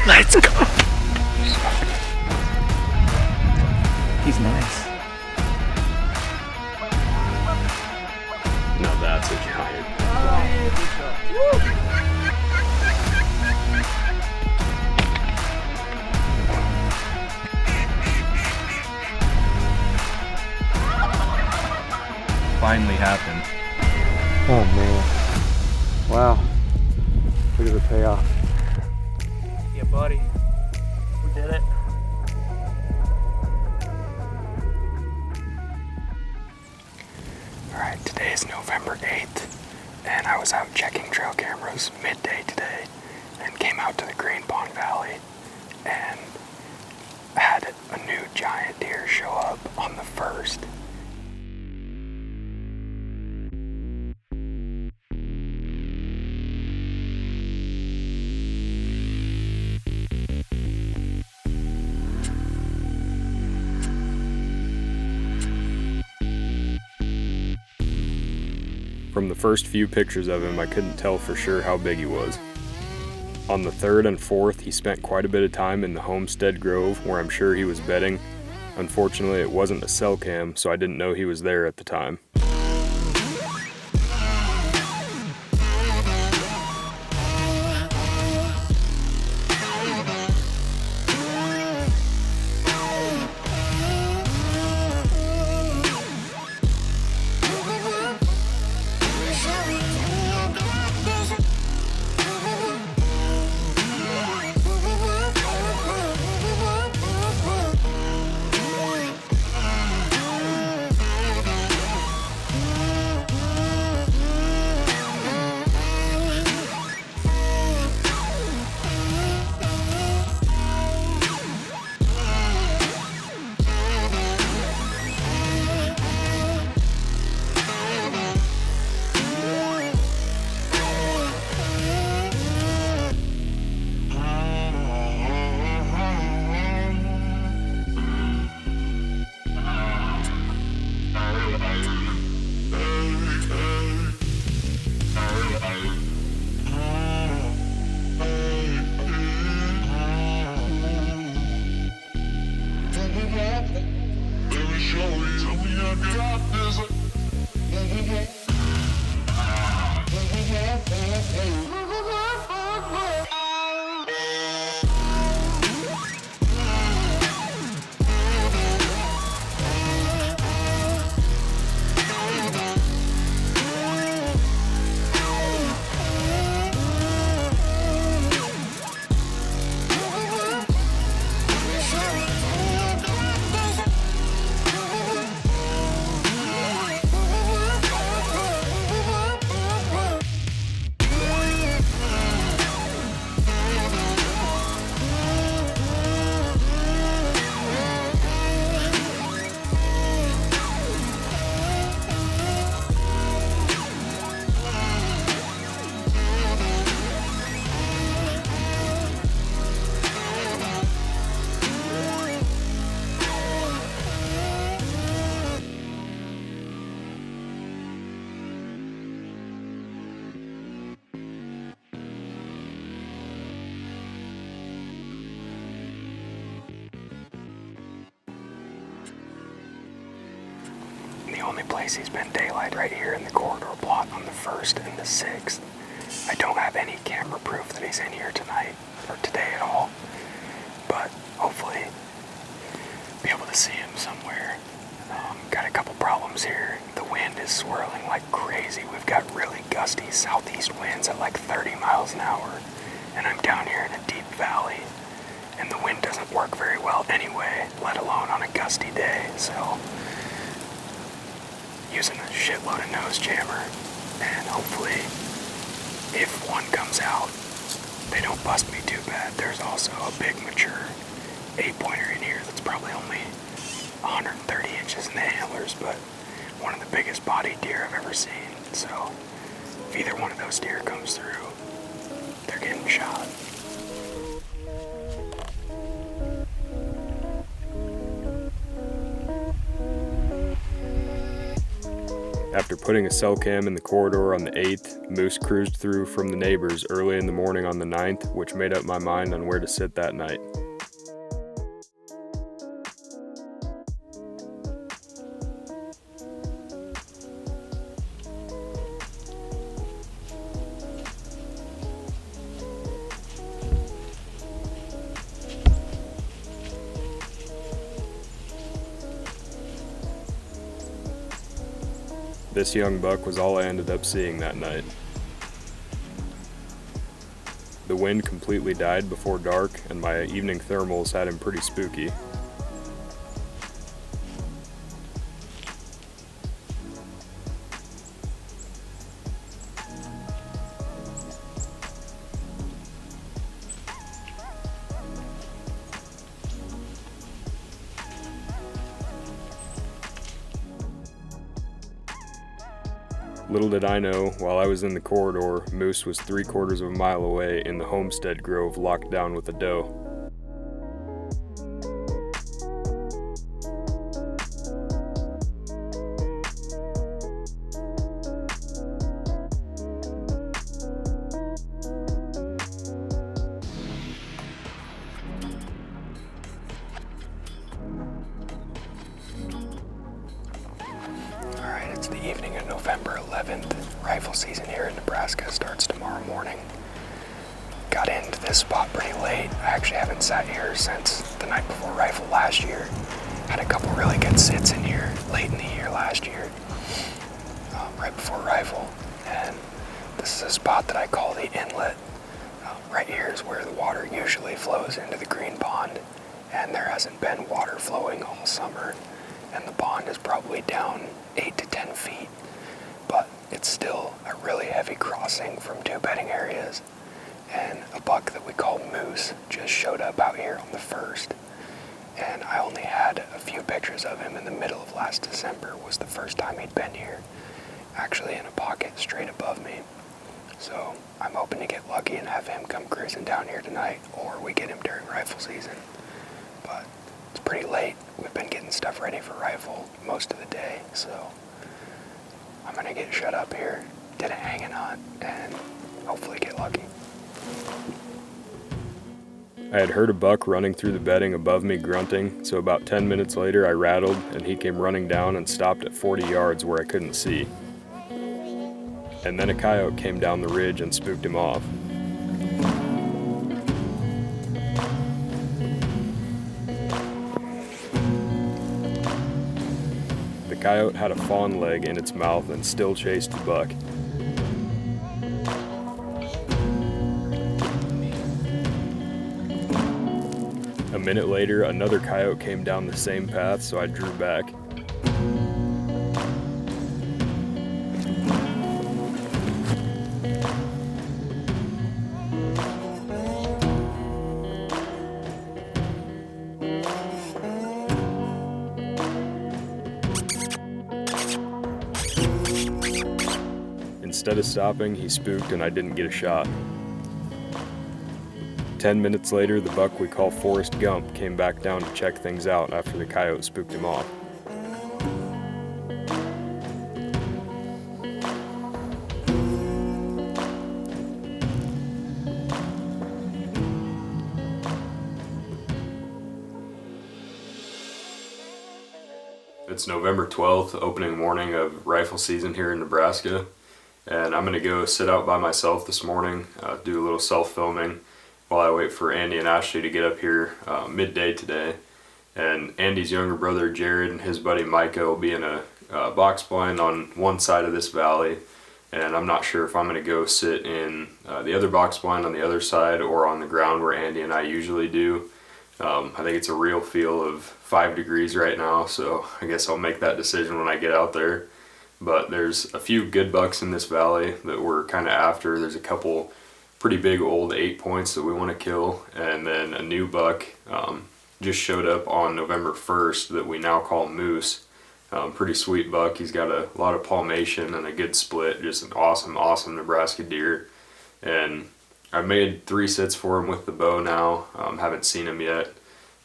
Let's go. He's nice. Now that's a giant. Finally happened. Oh man. Wow. Look at the payoff. Yeah, buddy. We did it. Alright, today is November 8th, and I was out checking trail cameras midday today, and came out to the Green Pond Valley, and had a new giant deer show up on the 1st. From the first few pictures of him, I couldn't tell for sure how big he was. On the 3rd and 4th, he spent quite a bit of time in the Homestead Grove, where I'm sure he was bedding. Unfortunately, it wasn't a cell cam, so I didn't know he was there at the time. The only place he's been daylight right here in the corridor plot on the 1st and the 6th. I don't have any camera proof that he's in here tonight, or today at all, but hopefully be able to see him somewhere. Got a couple problems here. The wind is swirling like crazy. We've got really gusty southeast winds at like 30 miles an hour, and I'm down here in a deep valley, and the wind doesn't work very well anyway, let alone on a gusty day, so using a shitload of nose jammer, and hopefully if one comes out, they don't bust me too bad. There's also a big mature 8-pointer in here that's probably only 130 inches in the antlers, but one of the biggest bodied deer I've ever seen. So if either one of those deer comes through, they're getting shot. After putting a cell cam in the corridor on the 8th, Moose cruised through from the neighbors early in the morning on the 9th, which made up my mind on where to sit that night. This young buck was all I ended up seeing that night. The wind completely died before dark, and my evening thermals had him pretty spooky. Little did I know, while I was in the corridor, Moose was 3/4 of a mile away in the homestead grove locked down with a doe. Alright, it's the evening of November 11th. Rifle season here in Nebraska starts tomorrow morning. Got into this spot pretty late. I actually haven't sat here since the night before rifle last year. Had a couple really good sits in here late in the year last year, right before rifle. And this is a spot that I call the inlet. Right here is where the water usually flows into the green pond, and there hasn't been water flowing all summer, and the pond is probably down 8 to 10 feet, but it's still a really heavy crossing from two bedding areas. And a buck that we call Moose just showed up out here on the 1st, and I only had a few pictures of him in the middle of last December. Was the first time he'd been here, actually in a pocket straight above me. So I'm hoping to get lucky and have him come cruising down here tonight, or we get him during rifle season. But it's pretty late. We've been getting stuff ready for rifle most of the day, so I'm gonna get shut up here, did a hanging hunt, and hopefully get lucky. I had heard a buck running through the bedding above me grunting, so about 10 minutes later I rattled and he came running down and stopped at 40 yards where I couldn't see. And then a coyote came down the ridge and spooked him off. The coyote had a fawn leg in its mouth and still chased the buck. A minute later, another coyote came down the same path, so I drew back. Instead of stopping, he spooked and I didn't get a shot. 10 minutes later, the buck we call Forrest Gump came back down to check things out after the coyote spooked him off. It's November 12th, opening morning of rifle season here in Nebraska, and I'm gonna go sit out by myself this morning, do a little self-filming while I wait for Andy and Ashley to get up here midday today. And Andy's younger brother Jared and his buddy Micah will be in a box blind on one side of this valley, and I'm not sure if I'm gonna go sit in the other box blind on the other side or on the ground where Andy and I usually do. I think it's a real feel of 5 degrees right now, so I guess I'll make that decision when I get out there. But there's a few good bucks in this valley that we're kind of after. There's a couple pretty big old 8 points that we want to kill, and then a new buck just showed up on November 1st that we now call Moose. Pretty sweet buck. He's got a lot of palmation and a good split. Just an awesome Nebraska deer. And I made 3 sits for him with the bow now. Haven't seen him yet,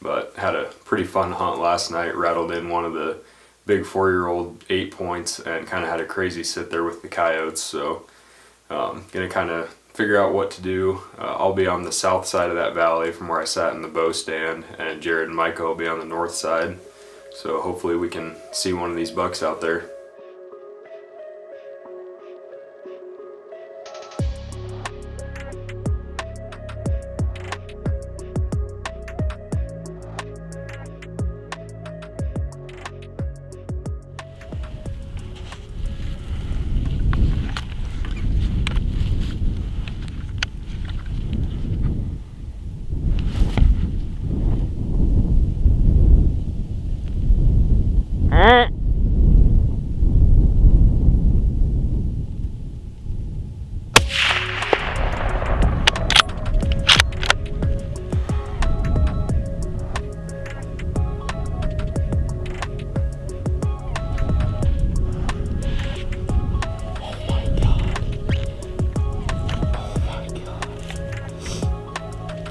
but had a pretty fun hunt last night. Rattled in one of the big 4-year-old 8 points and kind of had a crazy sit there with the coyotes. So gonna kind of figure out what to do. I'll be on the south side of that valley from where I sat in the bow stand, and Jared and Micah will be on the north side. So hopefully we can see one of these bucks out there.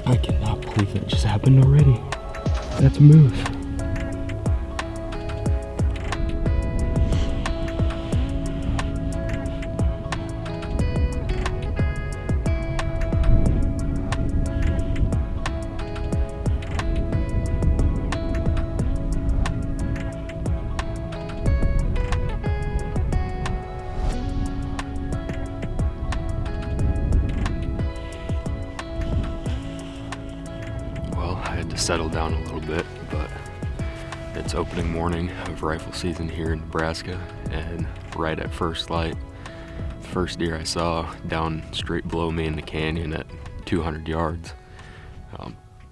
I cannot believe that just happened already. That's a moose. I had to settle down a little bit, but it's opening morning of rifle season here in Nebraska, and right at first light, the first deer I saw down straight below me in the canyon at 200 yards.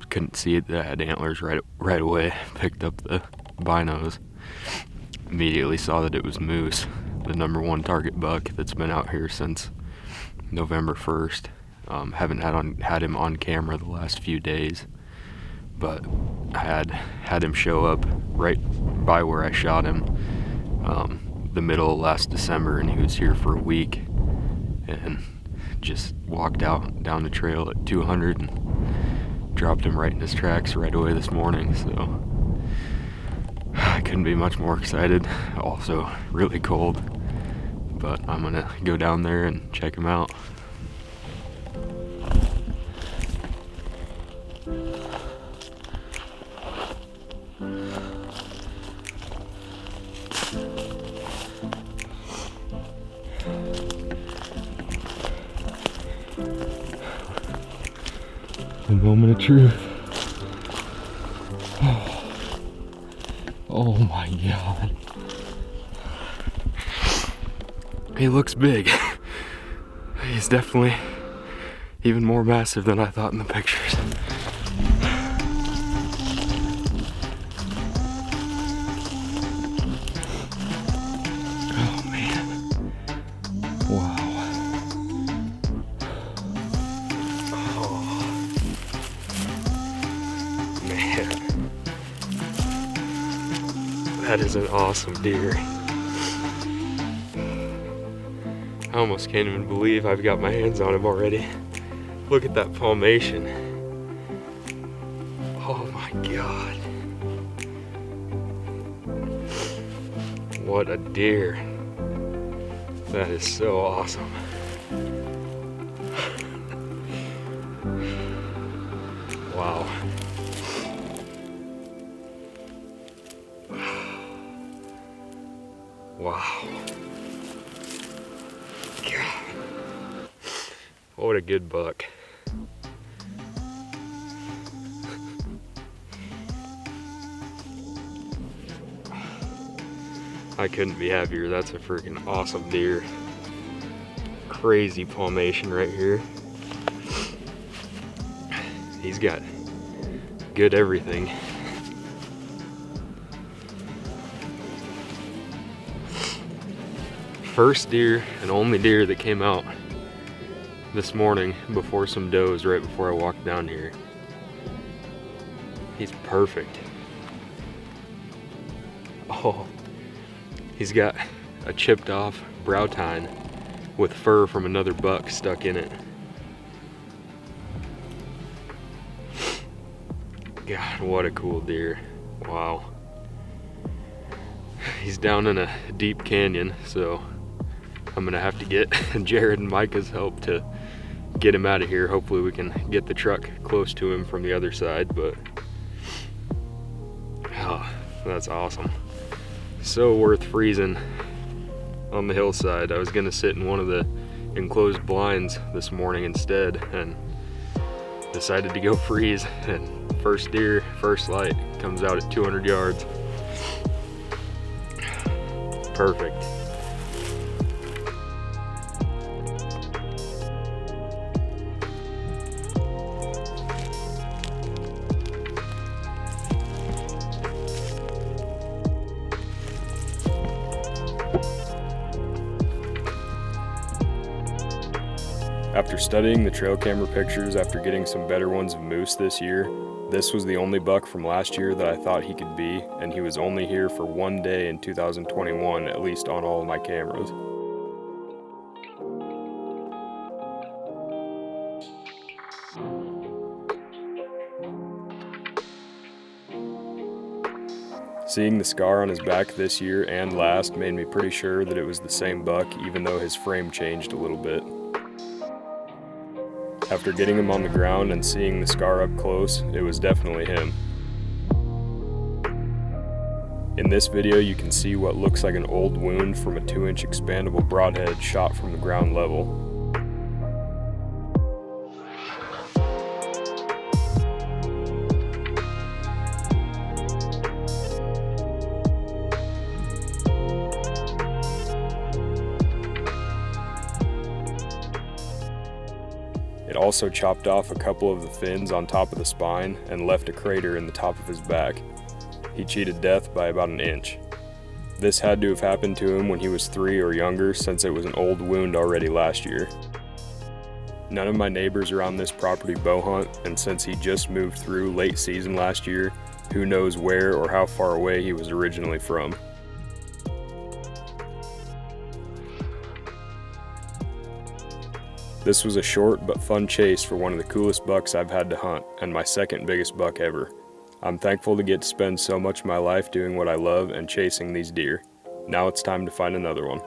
Couldn't see it, that had antlers right away. Picked up the binos, immediately saw that it was moose, the #1 target buck that's been out here since November 1st. Haven't had him on camera the last few days, but I had him show up right by where I shot him the middle of last December, and he was here for a week and just walked out down the trail at 200 and dropped him right in his tracks right away this morning. So I couldn't be much more excited. Also really cold, but I'm gonna go down there and check him out. The moment of truth. Oh my God. He looks big. He's definitely even more massive than I thought in the pictures. Oh man. Wow. That is an awesome deer. I almost can't even believe I've got my hands on him already. Look at that palmation. Oh my God. What a deer. That is so awesome. Wow. Wow. God. What a good buck. I couldn't be happier. That's a freaking awesome deer. Crazy palmation right here. He's got good everything. First deer and only deer that came out this morning before some does right before I walked down here. He's perfect. Oh, he's got a chipped off brow tine with fur from another buck stuck in it. God, what a cool deer. Wow. He's down in a deep canyon, so I'm gonna have to get Jared and Micah's help to get him out of here. Hopefully we can get the truck close to him from the other side, but oh, that's awesome. So worth freezing on the hillside. I was gonna sit in one of the enclosed blinds this morning instead and decided to go freeze, and first deer, first light, comes out at 200 yards. Perfect. After studying the trail camera pictures after getting some better ones of moose this year, this was the only buck from last year that I thought he could be, and he was only here for one day in 2021, at least on all of my cameras. Seeing the scar on his back this year and last made me pretty sure that it was the same buck, even though his frame changed a little bit. After getting him on the ground and seeing the scar up close, it was definitely him. In this video you can see what looks like an old wound from a 2-inch expandable broadhead shot from the ground level. It also chopped off a couple of the fins on top of the spine and left a crater in the top of his back. He cheated death by about an inch. This had to have happened to him when he was 3 or younger, since it was an old wound already last year. None of my neighbors around this property bow hunt, and since he just moved through late season last year, who knows where or how far away he was originally from. This was a short but fun chase for one of the coolest bucks I've had to hunt, and my second biggest buck ever. I'm thankful to get to spend so much of my life doing what I love and chasing these deer. Now it's time to find another one.